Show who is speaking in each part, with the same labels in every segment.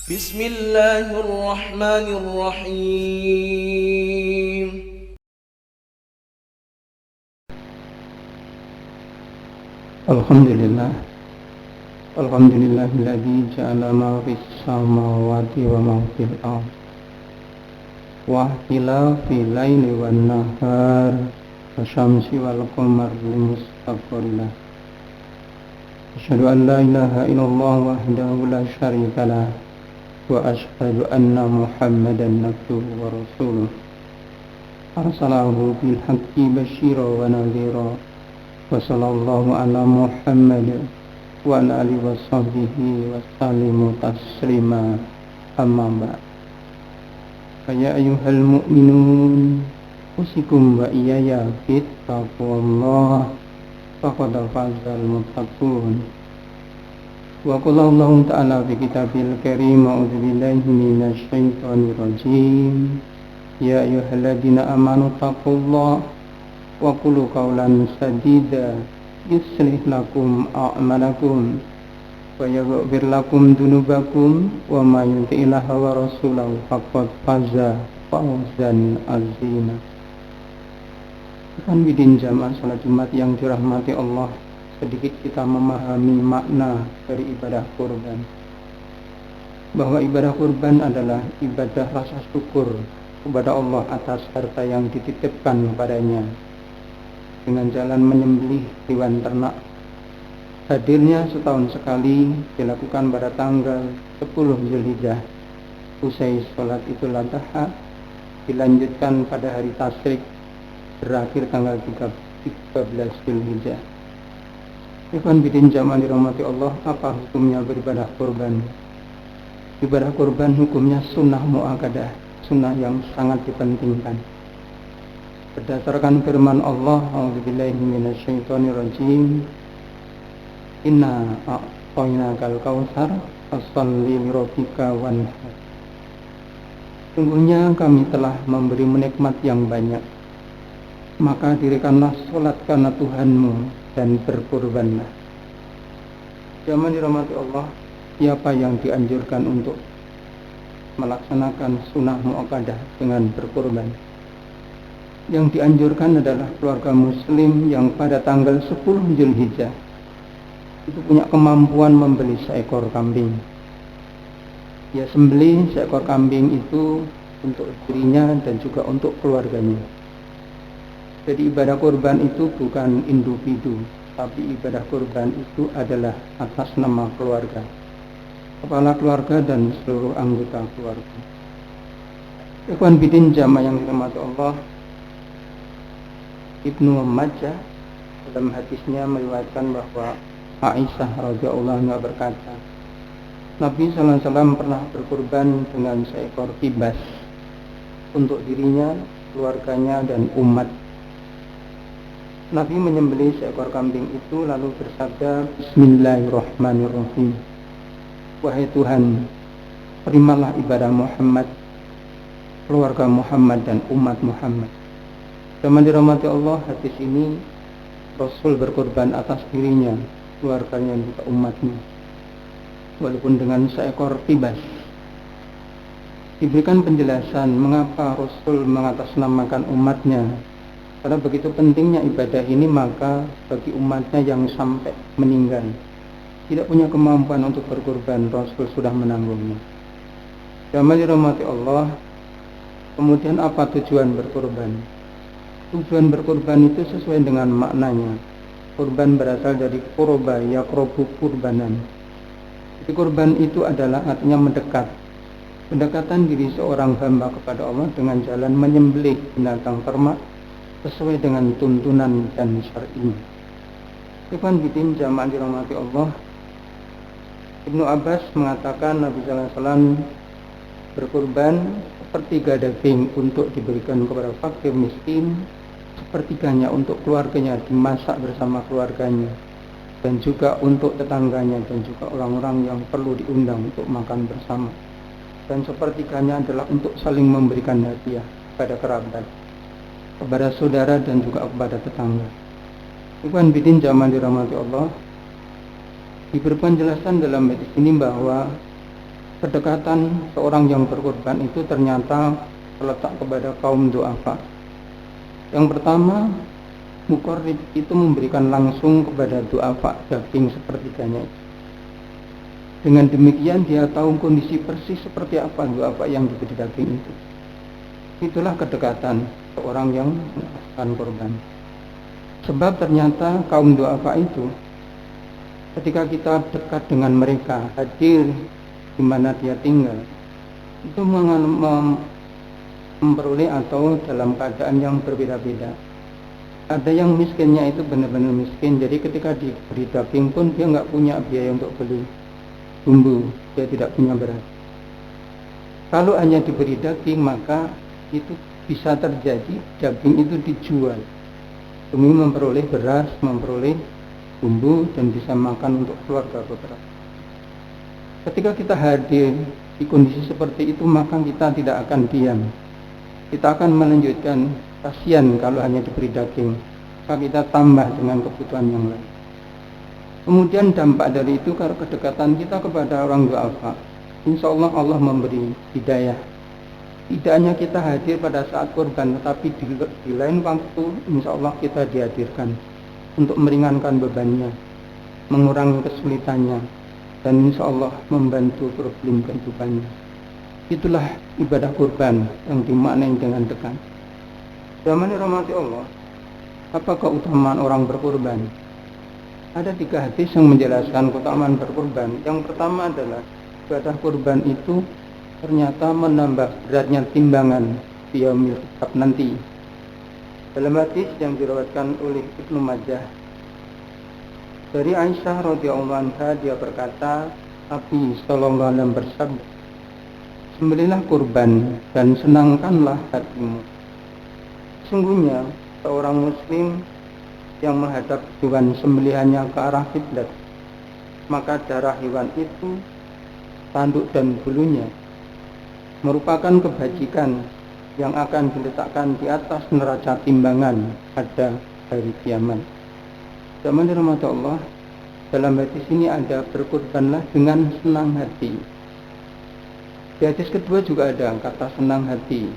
Speaker 1: Bismillahirrahmanirrahim.
Speaker 2: Alhamdulillah. Alhamdulillahilladzi ja'ala ma fis samawati wa ma fil ardh wa ikhtilafil laili wan nahar wasyamsi wal qamari mustaqbillah. Asyhadu an la ilaha illallah wahdahu la syarikalah wa asyhadu anna Muhammadan abduhu wa rasuluh. Arsalahu bil haqqi basyira wa nadhira. Wa sallallahu ala Muhammad wa ala alihi wa sahbihi wa sallimu taslima, amma ba'd. Ya ayyuhal mu'minun, usikum wa iyaya bittaqwallah faqad fazal muttaqun. Wa qala Allah ta'ala fi kitabil karim, a'udzu billahi minasy syaithanir rajim. Ya ayyuhalladzina amanu taqullaha wa qulu qawlan sadida yuslih lakum a'malakum wa yaghfir lakum dunubakum wa may yuti'illaha wa rasulahu faqad faza fawzan azima. Ikhwan bidin jamaah salat Jumat yang dirahmati Allah, sedikit kita memahami makna dari ibadah kurban, bahwa ibadah kurban adalah ibadah rasa syukur kepada Allah atas harta yang dititipkan kepadanya dengan jalan menyembelih hewan ternak. Hadirnya setahun sekali dilakukan pada tanggal 10 Zulhijjah. Usai sholat Idul Adha dilanjutkan pada hari tasyrik, berakhir tanggal 13 Zulhijjah. Ikhwan bidin jamaah dirahmati Allah, apa hukumnya beribadah kurban? Ibadah kurban hukumnya sunnah muakkadah, sunnah yang sangat dipentingkan. Berdasarkan firman Allah, a'udzubillahi minasyaitonir rajim, inna a'tainakal kautsar fasholli lirabbika wanhar. Sungguhnya kami telah memberi nikmat yang banyak, maka dirikanlah salat karena Tuhanmu dan berkurbanlah. Jamaah dirahmati Allah, siapa yang dianjurkan untuk melaksanakan sunnah muakkadah dengan berkurban? Yang dianjurkan adalah keluarga muslim yang pada tanggal 10 Zulhijjah itu punya kemampuan membeli seekor kambing. Ya, sembelih seekor kambing itu untuk dirinya dan juga untuk keluarganya. Jadi ibadah kurban itu bukan individu, tapi ibadah kurban itu adalah atas nama keluarga, kepala keluarga dan seluruh anggota keluarga. Ikhwan bidin jamaah yang dirahmati Allah, Ibnu Majah dalam hadisnya meriwayatkan bahwa Aisyah radhiyallahu anha berkata, Nabi sallallahu alaihi wasallam pernah berkurban dengan seekor kibas untuk dirinya, keluarganya dan umat. Nabi menyembelih seekor kambing itu lalu bersabda, Bismillahirrahmanirrahim. Wahai Tuhan, terimalah ibadah Muhammad, keluarga Muhammad dan umat Muhammad. Jamaah dirahmati Allah, hadis ini Rasul berkorban atas dirinya, keluarganya dan juga umatnya, walaupun dengan seekor kibas. Diberikan penjelasan mengapa Rasul mengatasnamakan umatnya, karena begitu pentingnya ibadah ini, maka bagi umatnya yang sampai meninggal tidak punya kemampuan untuk berkorban, Rasul sudah menanggungnya. Jamaah dirahmati Allah, kemudian apa tujuan berkorban? Tujuan berkorban itu sesuai dengan maknanya. Kurban berasal dari qurba yaqrabu kurbanan. Jadi kurban itu adalah artinya mendekat. Pendekatan diri seorang hamba kepada Allah dengan jalan menyembelih binatang ternak sesuai dengan tuntunan dan syar'i. Ikhwan bidin jamaah dirahmati Allah, Ibnu Abbas mengatakan Nabi sallallahu alaihi wasallam berkurban sepertiga daging untuk diberikan kepada fakir miskin, sepertiganya untuk keluarganya dimasak bersama keluarganya, dan juga untuk tetangganya dan juga orang-orang yang perlu diundang untuk makan bersama, dan sepertiganya adalah untuk saling memberikan hadiah kepada kerabat, kepada saudara dan juga kepada tetangga. Ikhwan bidin jamaah dirahmati Allah, diberi penjelasan dalam hadis ini bahwa kedekatan seorang yang berkorban itu ternyata terletak kepada kaum du'afa. Yang pertama, muqarrib itu memberikan langsung kepada du'afa daging sepertiganya. Dengan demikian dia tahu kondisi persis seperti apa du'afa yang diberi daging itu. Itulah kedekatan seorang yang melakukan korban. Sebab ternyata kaum du'afa itu, ketika kita dekat dengan mereka, hadir di mana dia tinggal, itu memperoleh atau dalam keadaan yang berbeda-beda. Ada yang miskinnya itu benar-benar miskin, jadi ketika diberi daging pun dia nggak punya biaya untuk beli bumbu, dia tidak punya beras. Kalau hanya diberi daging, maka itu bisa terjadi daging itu dijual demi memperoleh beras, memperoleh bumbu, dan bisa makan untuk keluarga beberapa. Ketika kita hadir di kondisi seperti itu, maka kita tidak akan diam. Kita akan melanjutkan. Kasihan kalau hanya diberi daging, maka kita tambah dengan kebutuhan yang lain. Kemudian dampak dari itu, kalau kedekatan kita kepada orang du'afa, insya Allah Allah memberi hidayah. Tidak hanya kita hadir pada saat korban, tetapi di lain waktu insya Allah kita dihadirkan untuk meringankan bebannya, mengurangi kesulitannya, dan insya Allah membantu problem kehidupannya. Itulah ibadah kurban yang dimaknai dengan dekat. Zaman rahmati Allah, apa keutamaan orang berkurban? Ada 3 hadis yang menjelaskan keutamaan berkurban. Yang pertama adalah ibadah kurban itu ternyata menambah beratnya timbangan di yaumil hisab nanti. Dalam hadis yang diriwayatkan oleh Ibnu Majah dari Aisyah radhiyallahu anha, dia berkata, Nabi sallallahu alaihi wasallam bersabda, "Sembelihlah kurban dan senangkanlah hatimu. Sungguhnya seorang muslim yang menghadap hewan sembelihannya ke arah kiblat, maka darah hewan itu, tanduk dan bulunya merupakan kebajikan yang akan diletakkan di atas neraca timbangan pada hari kiamat." Zaman rahmat Allah, dalam hadis ini ada berkurbanlah dengan senang hati. Di hadis kedua juga ada kata senang hati.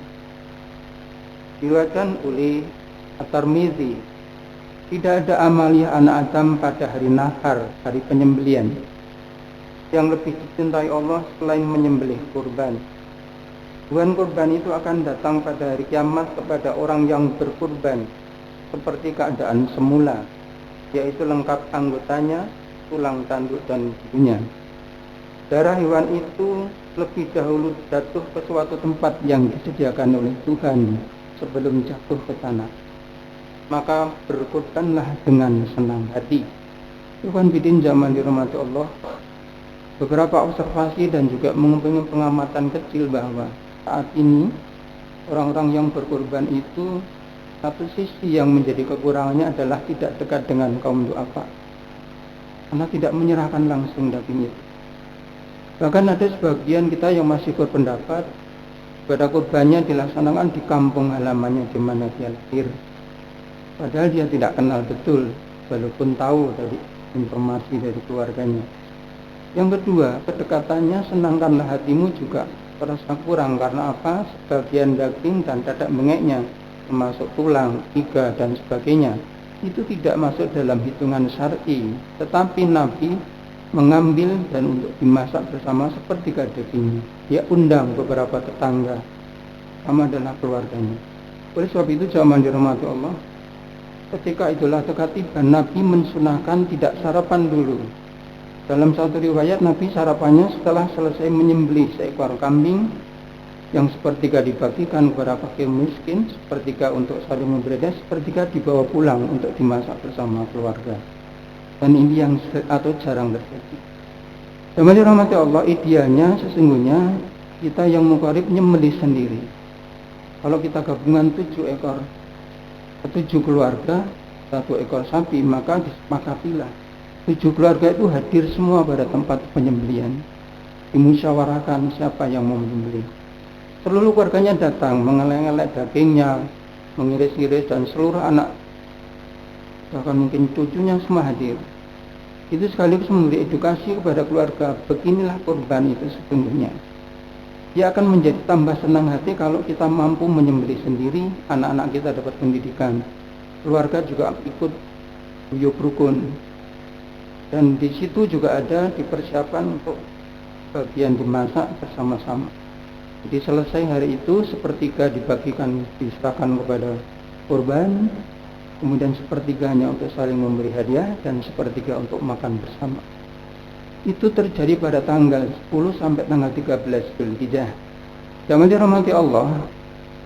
Speaker 2: Diriwayatkan oleh At-Tirmidzi, tidak ada amalia anak Adam pada hari nahar, hari penyembelihan, yang lebih dicintai Allah selain menyembelih kurban. Hewan kurban itu akan datang pada hari kiamat kepada orang yang berkurban seperti keadaan semula, yaitu lengkap anggotanya, tulang, tanduk, dan bulunya. Darah hewan itu lebih dahulu jatuh ke suatu tempat yang disediakan oleh Tuhan sebelum jatuh ke tanah. Maka berkurbanlah dengan senang hati. Tuhan bidin zaman dirahmati Allah, beberapa observasi dan juga mengumpulkan pengamatan kecil bahwa saat ini orang-orang yang berkorban itu, satu sisi yang menjadi kekurangannya adalah tidak dekat dengan kaum du'afa, karena tidak menyerahkan langsung daging itu. Bahkan ada sebagian kita yang masih berpendapat ibadah kurbannya dilaksanakan di kampung halamannya di mana dia lahir, padahal dia tidak kenal betul, walaupun tahu dari informasi dari keluarganya. Yang kedua, kedekatannya senangkanlah hatimu juga terasa kurang. Karena apa? Sebagian daging dan dadak bengeknya, termasuk tulang, iga, dan sebagainya, itu tidak masuk dalam hitungan syar'i, tetapi Nabi mengambil dan untuk dimasak bersama sepertiga dagingnya. Dia undang beberapa tetangga, sama adalah keluarganya. Oleh sebab itu, zaman dirahmati Allah, ketika Idul Adha tiba, Nabi mensunahkan tidak sarapan dulu. Dalam satu riwayat, Nabi sarapannya setelah selesai menyembelih seekor kambing, yang sepertiga dibagikan kepada fakir miskin, sepertiga untuk saling memberi, sepertiga dibawa pulang untuk dimasak bersama keluarga. Dan ini yang atau jarang terjadi. Sama dirahmati Allah, idealnya sesungguhnya kita yang muqarib nyembelih sendiri. Kalau kita gabungan 7 keluarga, 1 ekor sapi, maka disepakatilah 7 keluarga itu hadir semua pada tempat penyembelihan, dimusyawarahkan siapa yang mau menyembelih. Seluruh keluarganya datang, mengelek-elek dagingnya, mengiris-iris, dan seluruh anak, bahkan mungkin cucunya semua hadir. Itu sekaligus memberi edukasi kepada keluarga, beginilah kurban itu sesungguhnya. Dia akan menjadi tambah senang hati kalau kita mampu menyembelih sendiri, anak-anak kita dapat pendidikan, keluarga juga ikut guyub rukun. Dan di situ juga ada dipersiapkan untuk bagian dimasak bersama-sama. Jadi selesai hari itu sepertiga dibagikan, diserahkan kepada kurban, kemudian sepertiganya untuk saling memberi hadiah, dan sepertiga untuk makan bersama. Itu terjadi pada tanggal 10 sampai tanggal 13 Dzulhijjah. Jangan dirahmati Allah,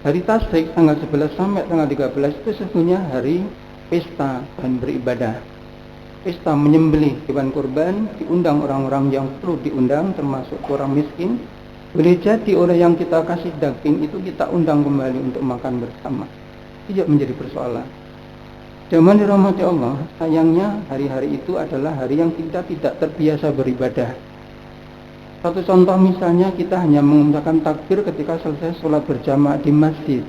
Speaker 2: hari Tasyrik tanggal 11 sampai tanggal 13 itu sesungguhnya hari pesta dan beribadah. Pesta menyembelih hewan kurban, diundang orang-orang yang perlu diundang, termasuk orang miskin. Boleh jadi orang yang kita kasih daging itu kita undang kembali untuk makan bersama. Tidak menjadi persoalan. Jangan dirahmati Allah, sayangnya hari-hari itu adalah hari yang kita tidak terbiasa beribadah. Satu contoh misalnya, kita hanya mengucapkan takbir ketika selesai sholat berjamaah di masjid.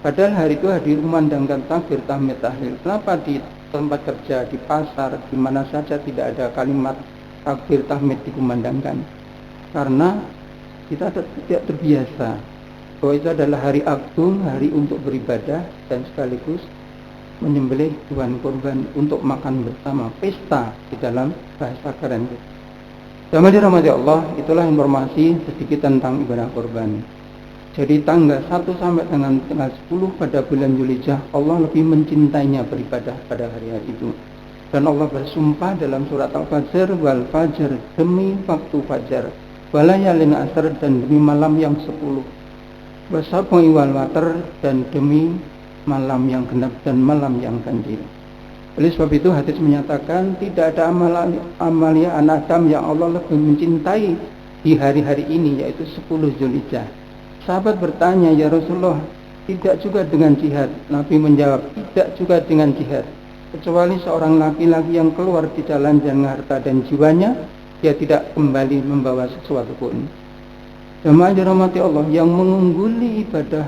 Speaker 2: Padahal hari itu hadir memandangkan takbir, tahmid, tahlil. Kenapa di tempat kerja, di pasar, di mana saja tidak ada kalimat takbir, tahmid dikumandangkan? Karena kita tidak terbiasa bahwa itu adalah hari agung, hari untuk beribadah dan sekaligus menyembelih hewan kurban untuk makan bersama, pesta di dalam bahasa keren. Jamaah dirahmati Allah, itulah informasi sedikit tentang ibadah kurban. Jadi tanggal 1 sampai dengan tanggal 10 pada bulan Dzulhijjah, Allah lebih mencintainya beribadah pada hari-hari itu. Dan Allah bersumpah dalam surat Al-Fajr, wal fajr, demi waktu fajar, walayalin asr, dan demi malam yang 10, wasab'i wal watar, dan demi malam yang genap dan malam yang ganjil. Oleh sebab itu hadis menyatakan tidak ada amalia anak Adam yang Allah lebih mencintai di hari-hari ini, yaitu 10 Dzulhijjah. Sahabat bertanya, ya Rasulullah, tidak juga dengan jihad? Nabi menjawab, tidak juga dengan jihad, kecuali seorang laki-laki yang keluar di jalan dengan harta dan jiwanya, dia tidak kembali membawa sesuatu pun. Jemaah dirahmati Allah, yang mengungguli ibadah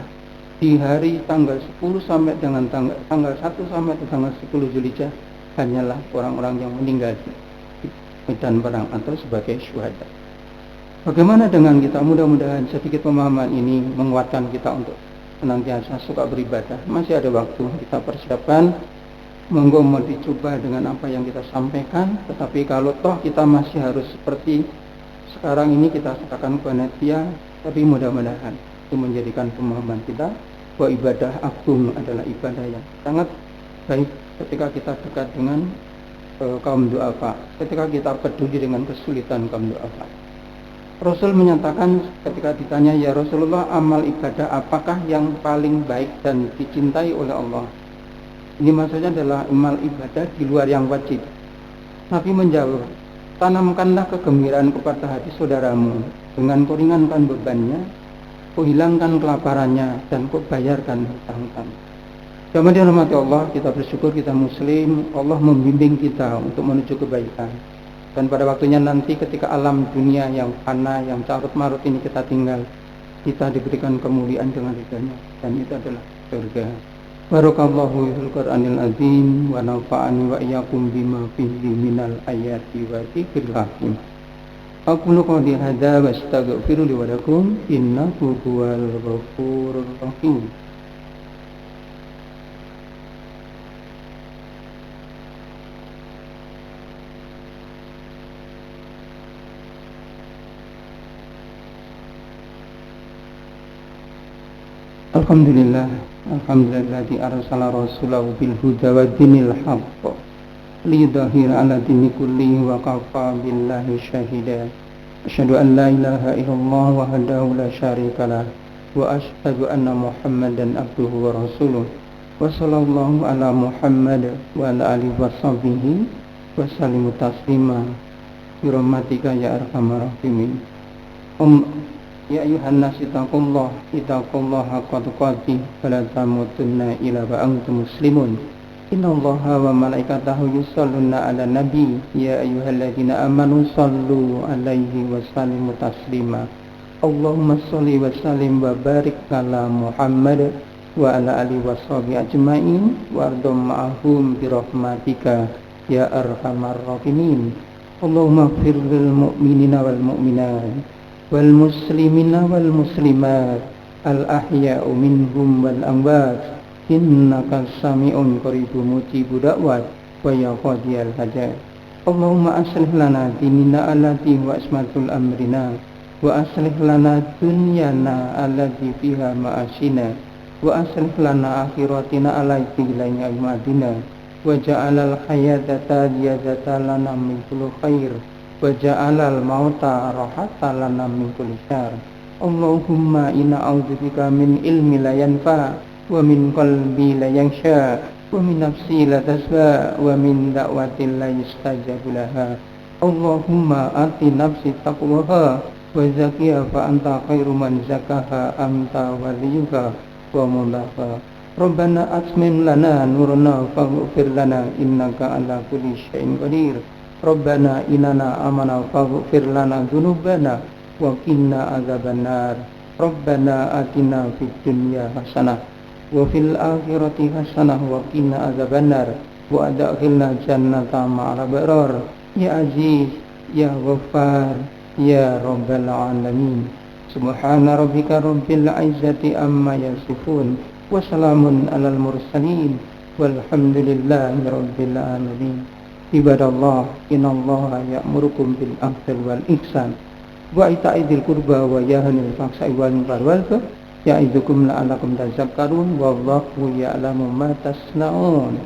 Speaker 2: di hari tanggal 10 sampai dengan tanggal 1 sampai tanggal 10 Dzulhijjah hanyalah orang-orang yang meninggal di medan perang atau sebagai syuhada. Bagaimana dengan kita? Mudah-mudahan sedikit pemahaman ini menguatkan kita untuk senantiasa suka beribadah. Masih ada waktu, kita persiapkan. Monggo mau dicoba dengan apa yang kita sampaikan. Tetapi kalau toh kita masih harus seperti sekarang ini, kita serahkan kepada dia. Tapi mudah-mudahan itu menjadikan pemahaman kita bahwa ibadah agung adalah ibadah yang sangat baik ketika kita dekat dengan kaum du'afa, ketika kita peduli dengan kesulitan kaum du'afa. Rasul menyatakan ketika ditanya, ya Rasulullah, amal ibadah apakah yang paling baik dan dicintai oleh Allah? Ini maksudnya adalah amal ibadah di luar yang wajib. Nabi menjawab, tanamkanlah kegembiraan kepada hati saudaramu dengan kau ringankan bebannya, kau hilangkan kelaparannya, dan kau bayarkan hutang-hutang. Jamaah dirahmati Allah, kita bersyukur kita muslim, Allah membimbing kita untuk menuju kebaikan. Dan pada waktunya nanti ketika alam dunia yang fana, yang carut marut ini kita tinggal, kita diberikan kemuliaan dengan ridhanya, dan itu adalah surga. Barakallahu fil Qur'anil azim wa nafa'ani wa iyyakum bima fihi minal ayati wa dzikril hakim. Aqulu qawli hadza wa astaghfiru li wa lakum innahu huwal ghafurur rahim. Alhamdulilladzi arsala rasulahu bil huda wa dinil haqq liyudhhira 'ala dini kullihi wa kafa billahi syahida. Asyhadu an la ilaha illallah wahdahu la syarika lah wa asyhadu anna Muhammadan abduhu wa rasuluh. Wa sallallahu ala Muhammad wa ala alihi wa sahbihi wa sallimu taslima bi rahmatika ya arhamar rahimin. Ya ayuhan nas ittaqullaha haqqa tuqatih wa la tamutunna illa wa antum muslimun. Innallaha wa malaikatahu yusholluna 'alan nabi ya ayyuhalladzina amanu shallu 'alaihi wa sallimu taslima. Allahumma shalli wa sallim wa barik 'ala Muhammad wa ala alihi wa sahbihi ajmain warḍum ma'hum bi rahmatika ya arhamar rahimin. Allahumma ighfir lil mu'minina wal mu'minat wal muslimina wal muslimat al ahya'u minhum wal amwat innaka sami'un qaribun mujibud da'wat wa ya qadiyal hajat. Allahumma aslih lana dinina allati wa ismatul amrina wa aslih lana dunyana allati fiha ma'asina wa aslih lana akhiratina allati ilayna madina wa ja'alal hayata ziyadatan lana min kulli khair wa ja'alal mauta rahatan lana min kulli syarr. Allahumma inna a'udzubika min ilmi la yanfa wa min qalbi la yakhsha wa min nafsi la tasba wa min da'watin la yustajabu laha. Allahumma ati nafsi taqwaha wa zakkiha fa anta khairu man zakkaha anta waliyuha wa mawlaha. Rabbana atmim lana nurana faghfir lana innaka ala kulli syai'in qadir. Rabbana inana amana faghfir lana dzunubana wa qina adzabannar. Rabbana atina fid dunya hasanah wa fil akhirati hasanah wa qina adzabannar wa adkhilna jannata ma'al abrar. Ya Aziz ya Ghaffar ya Rabbal alamin. Subhana rabbika rabbil izzati amma yasifun wa salamun alal mursalin walhamdulillahi rabbil alamin. Ibadallah, innallaha ya'murukum bil adli wal ihsan wa ita'i dzil qurba wa yanha 'anil fahsya'i wal munkari wal baghi ya'idukum la'allakum tadhakkarun wallahu ya'lamu ma tasna'un.